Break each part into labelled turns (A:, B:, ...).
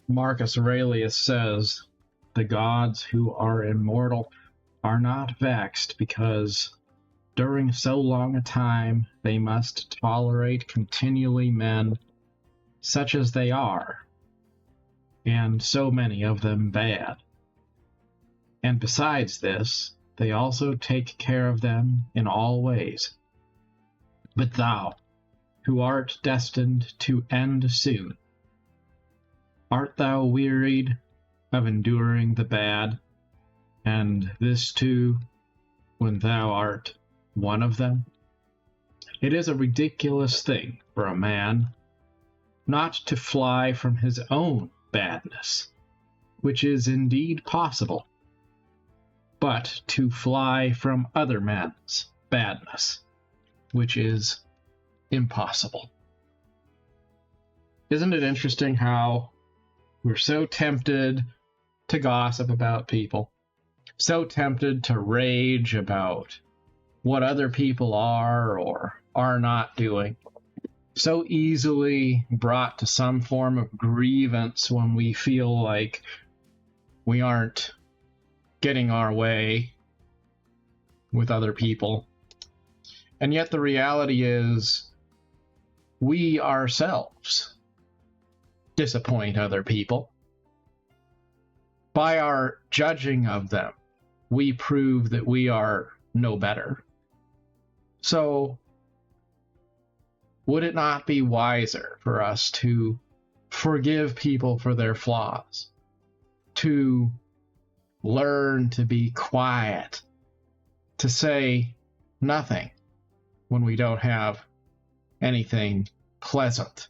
A: Marcus Aurelius says, "The gods who are immortal are not vexed because during so long a time they must tolerate continually men such as they are, and so many of them bad. And besides this, they also take care of them in all ways. But thou, who art destined to end soon, art thou wearied of enduring the bad, and this too, when thou art one of them? It is a ridiculous thing for a man not to fly from his own badness, which is indeed possible, but to fly from other men's badness, which is impossible." Isn't it interesting how we're so tempted to gossip about people, so tempted to rage about what other people are or are not doing, so easily brought to some form of grievance when we feel like we aren't getting our way with other people. And yet the reality is we ourselves disappoint other people. By our judging of them, we prove that we are no better. So, would it not be wiser for us to forgive people for their flaws, to learn to be quiet, to say nothing when we don't have anything pleasant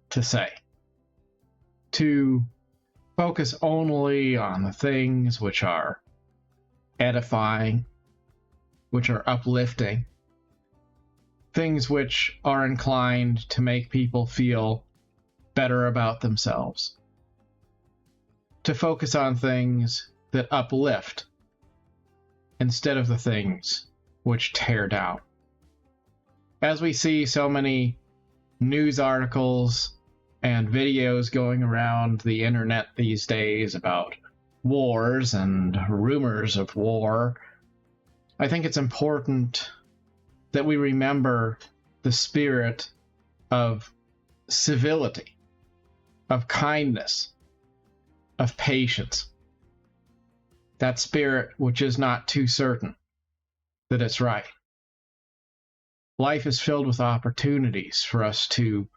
A: to say, to focus only on the things which are edifying, which are uplifting, things which are inclined to make people feel better about themselves, to focus on things that uplift instead of the things which tear down. As we see so many news articles and videos going around the internet these days about wars and rumors of war, I think it's important that we remember the spirit of civility, of kindness, of patience. That spirit which is not too certain that it's right. Life is filled with opportunities for us to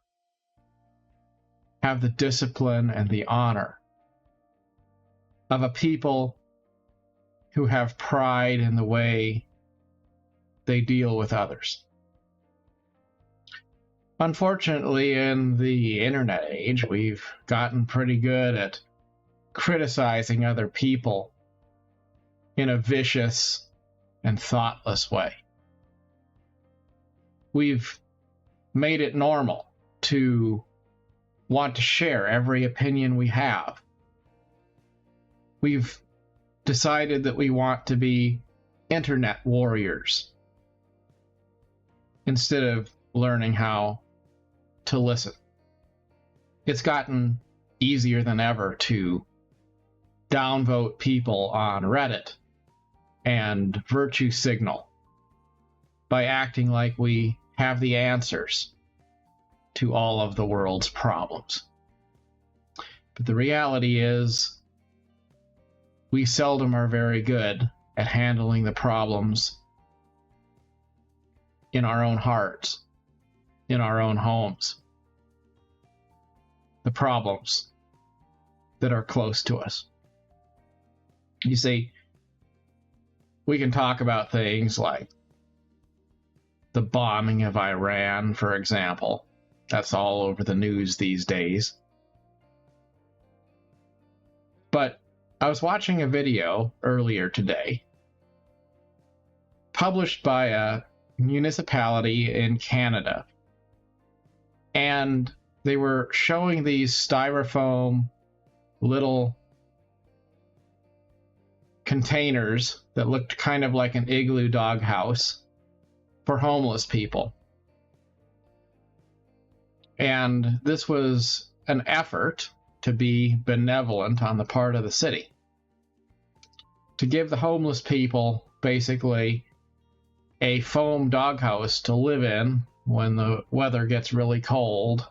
A: have the discipline and the honor of a people who have pride in the way they deal with others. Unfortunately, in the internet age, we've gotten pretty good at criticizing other people in a vicious and thoughtless way. We've made it normal to want to share every opinion we have. We've decided that we want to be internet warriors instead of learning how to listen. It's gotten easier than ever to downvote people on Reddit and virtue signal by acting like we have the answers to all of the world's problems. But the reality is, we seldom are very good at handling the problems in our own hearts, in our own homes. The problems that are close to us. You see, we can talk about things like the bombing of Iran, for example. That's all over the news these days. But I was watching a video earlier today, published by a municipality in Canada, and they were showing these styrofoam little containers that looked kind of like an igloo doghouse for homeless people. And this was an effort to be benevolent on the part of the city, to give the homeless people basically a foam doghouse to live in when the weather gets really cold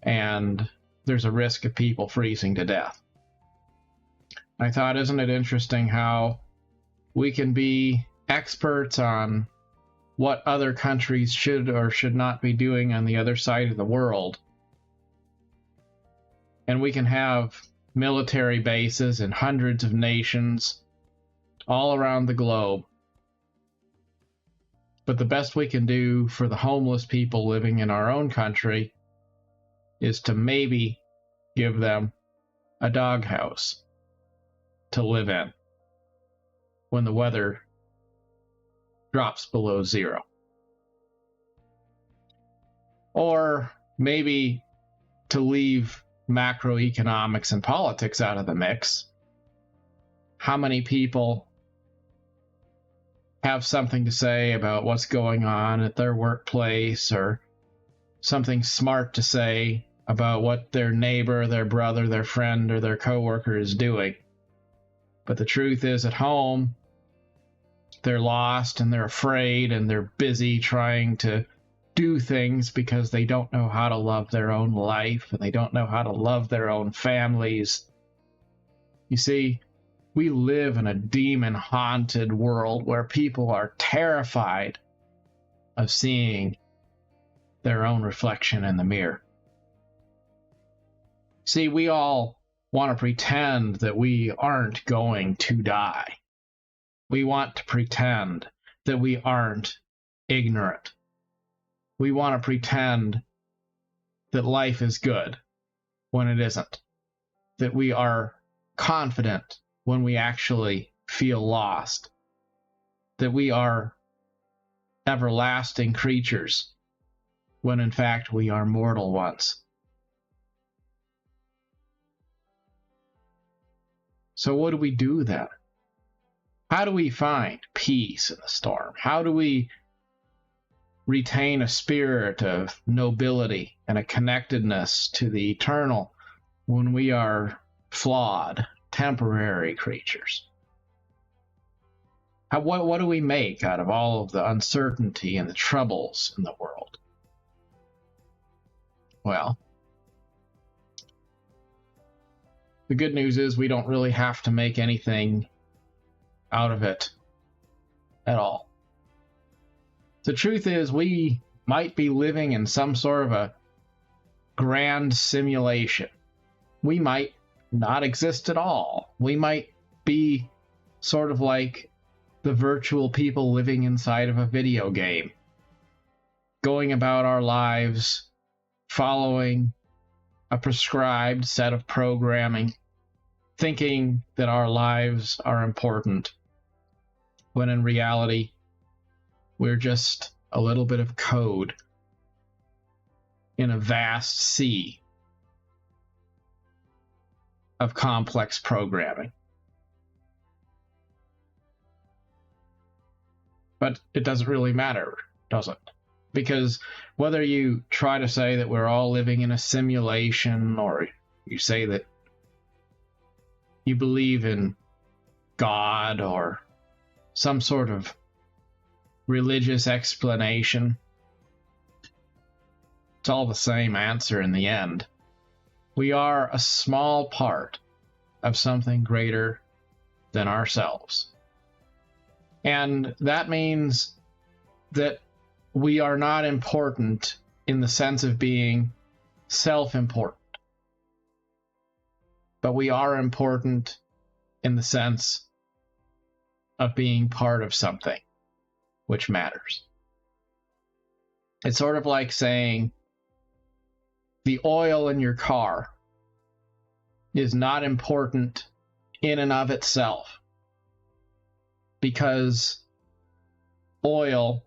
A: and there's a risk of people freezing to death. I thought, isn't it interesting how we can be experts on what other countries should or should not be doing on the other side of the world, and we can have military bases in hundreds of nations all around the globe, but the best we can do for the homeless people living in our own country is to maybe give them a doghouse to live in when the weather drops below zero. Or maybe, to leave macroeconomics and politics out of the mix, how many people have something to say about what's going on at their workplace, or something smart to say about what their neighbor, their brother, their friend, or their coworker is doing? But the truth is, at home, they're lost and they're afraid and they're busy trying to do things because they don't know how to love their own life and they don't know how to love their own families. You see, we live in a demon-haunted world where people are terrified of seeing their own reflection in the mirror. See, we all want to pretend that we aren't going to die. We want to pretend that we aren't ignorant. We want to pretend that life is good when it isn't. That we are confident when we actually feel lost. That we are everlasting creatures when in fact we are mortal ones. So what do we do then? How do we find peace in the storm? How do we retain a spirit of nobility and a connectedness to the eternal when we are flawed, temporary creatures? What do we make out of all of the uncertainty and the troubles in the world? Well, the good news is we don't really have to make anything out of it at all. The truth is, we might be living in some sort of a grand simulation. We might not exist at all. We might be sort of like the virtual people living inside of a video game, going about our lives, following a prescribed set of programming, thinking that our lives are important, when in reality, we're just a little bit of code in a vast sea of complex programming. But it doesn't really matter, does it? Because whether you try to say that we're all living in a simulation, or you say that you believe in God or some sort of religious explanation, it's all the same answer in the end. We are a small part of something greater than ourselves. And that means that we are not important in the sense of being self-important. But we are important in the sense of being part of something which matters. It's sort of like saying the oil in your car is not important in and of itself, because oil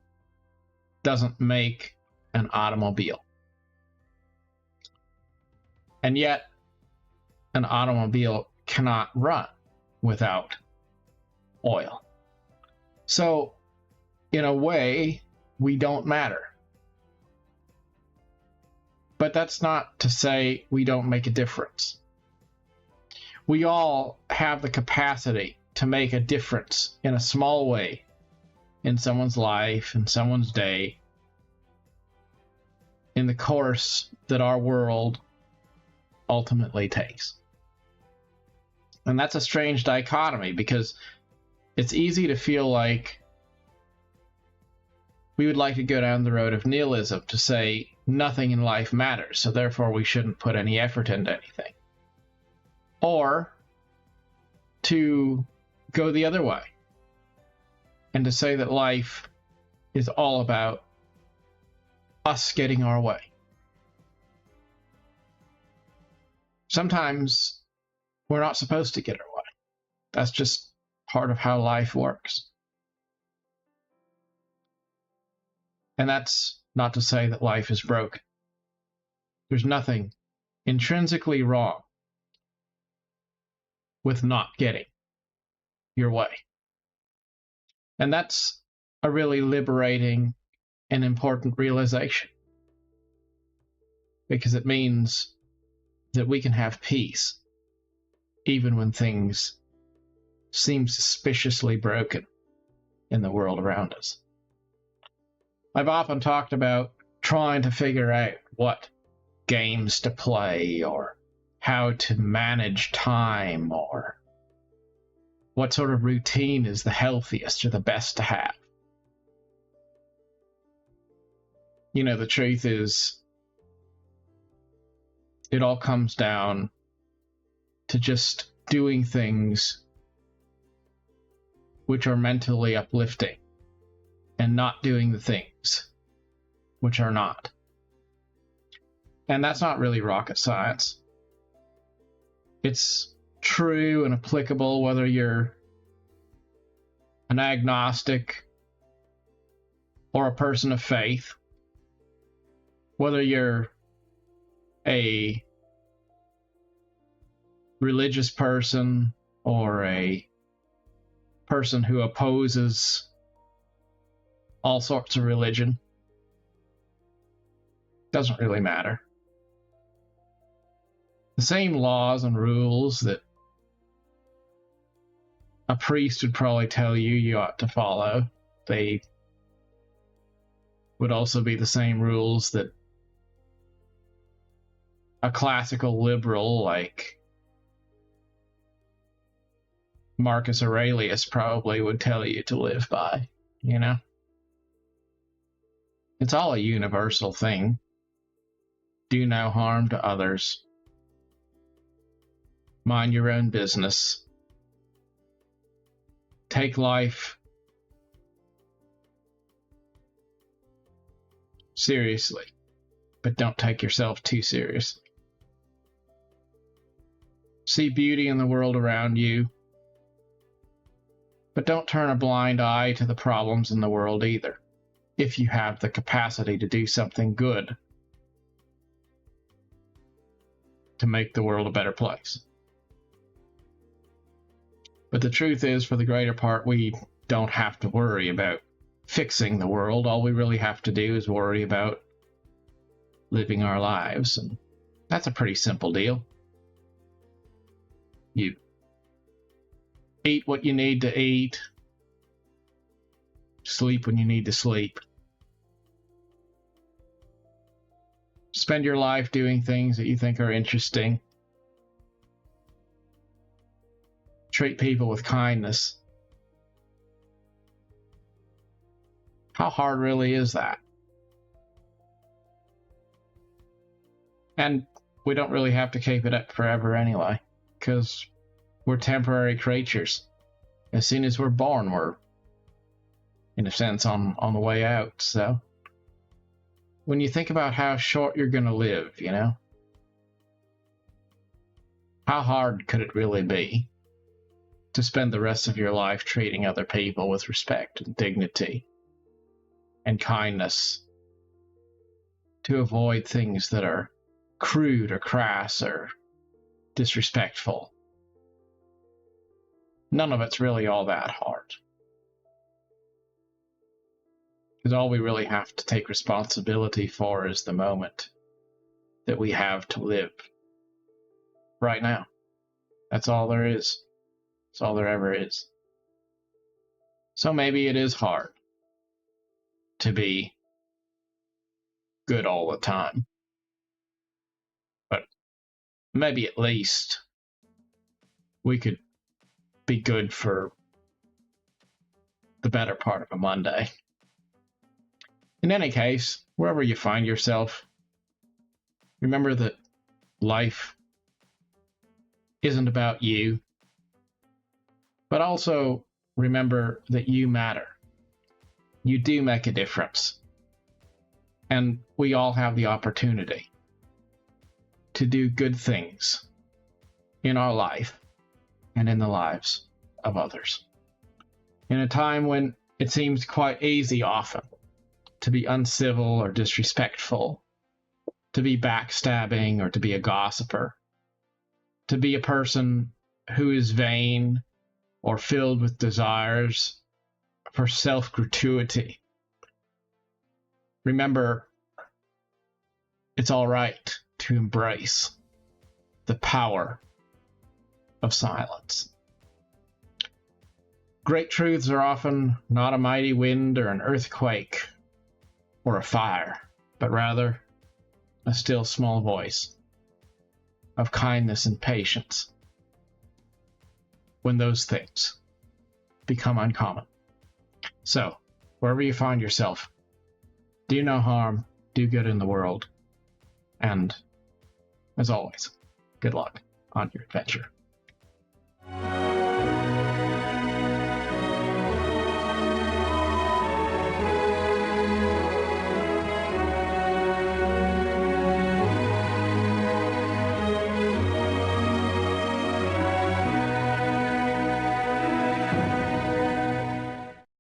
A: doesn't make an automobile. And yet, an automobile cannot run without oil. So, in a way, we don't matter. But that's not to say we don't make a difference. we all have the capacity to make a difference in a small way in someone's life, in someone's day, in the course that our world ultimately takes. And that's a strange dichotomy, because it's easy to feel like we would like to go down the road of nihilism, to say nothing in life matters, so therefore we shouldn't put any effort into anything. Or to go the other way and to say that life is all about us getting our way. Sometimes we're not supposed to get our way. That's just part of how life works. And that's not to say that life is broken. There's nothing intrinsically wrong with not getting your way. And that's a really liberating and important realization, because it means that we can have peace even when things seem suspiciously broken in the world around us. I've often talked about trying to figure out what games to play, or how to manage time, or what sort of routine is the healthiest or the best to have. You know, the truth is, it all comes down to just doing things which are mentally uplifting, and not doing the things which are not. And that's not really rocket science. It's true and applicable whether you're an agnostic or a person of faith, whether you're a religious person or a person who opposes all sorts of religion. Doesn't really matter. The same laws and rules that a priest would probably tell you you ought to follow, they would also be the same rules that a classical liberal like Marcus Aurelius probably would tell you to live by, you know? It's all a universal thing. Do no harm to others. Mind your own business. Take life seriously, but don't take yourself too seriously. See beauty in the world around you, but don't turn a blind eye to the problems in the world either, if you have the capacity to do something good to make the world a better place. But the truth is, for the greater part, we don't have to worry about fixing the world. All we really have to do is worry about living our lives, and that's a pretty simple deal. You eat what you need to eat, sleep when you need to sleep, spend your life doing things that you think are interesting, treat people with kindness. How hard really is that? And we don't really have to keep it up forever anyway, because we're temporary creatures. As soon as we're born, we're, in a sense, on the way out. So when you think about how short you're going to live, you know, how hard could it really be to spend the rest of your life treating other people with respect and dignity and kindness, to avoid things that are crude or crass or disrespectful? None of it's really all that hard. Because all we really have to take responsibility for is the moment that we have to live right now. That's all there is. That's all there ever is. So maybe it is hard to be good all the time. But maybe at least we could be good for the better part of a Monday. In any case, wherever you find yourself, remember that life isn't about you, but also remember that you matter. You do make a difference. And we all have the opportunity to do good things in our life and in the lives of others. In a time when it seems quite easy often to be uncivil or disrespectful, to be backstabbing or to be a gossiper, to be a person who is vain or filled with desires for self-gratuity. Remember, it's all right to embrace the power of silence. Great truths are often not a mighty wind or an earthquake or a fire, but rather a still small voice of kindness and patience when those things become uncommon. So, wherever you find yourself, do no harm, do good in the world, and, as always, good luck on your adventure.